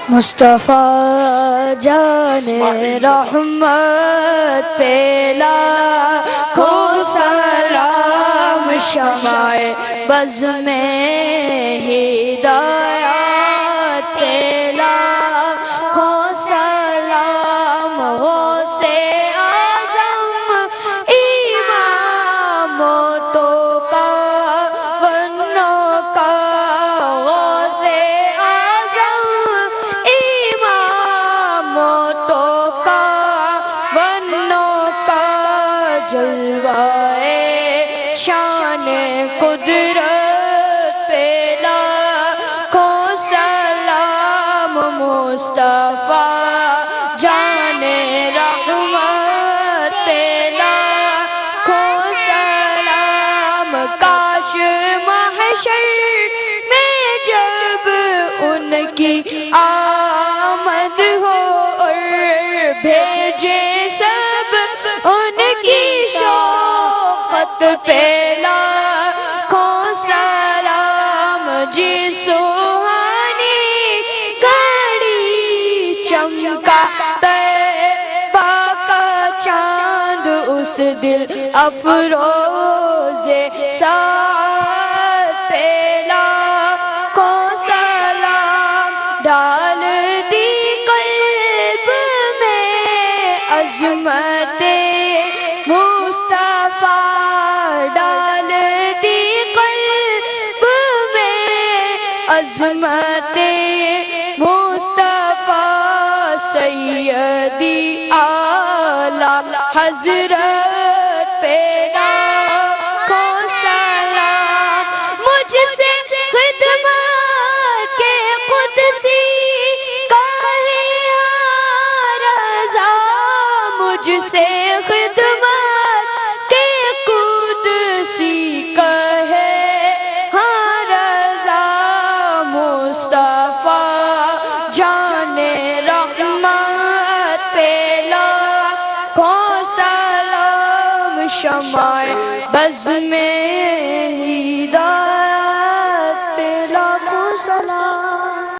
مصطفیٰ جان رحمت پہ لاکھوں سلام، شمع بز میں ہدایت پہ لاکھوں سلام، غوث اعظم امام تو کا بنو کا، غوث اعظم امام تو کا بنو کا، جلوائے شان قدرت پہ لاکھوں سلام، مصطفیٰ جان رحمت پہ لاکھوں سلام، کاش محشر میں جب ان کی آمد ہو اور بھیجے سب ان کی شوقت پہ لاکھوں سلام، جس سوہانی گھڑی چمکا طیبہ کا چاند، اس دل افروز ساعت پہ لاکھوں سلام، ڈال دی قلب میں عظمت مصطفیٰ، ڈال دی قلب میں عظمت مصطفیٰ، سیدی اعلیٰ حضرت پہ لاکھوں سلام، مجھ سے خدمت کے قدسی کا ہے رضا، مجھ سے خدمت کے قدسی کا ہے رضا، مصطفیٰ جان رحمت پہ لاکھوں سلام، شمع بز میں ہدایت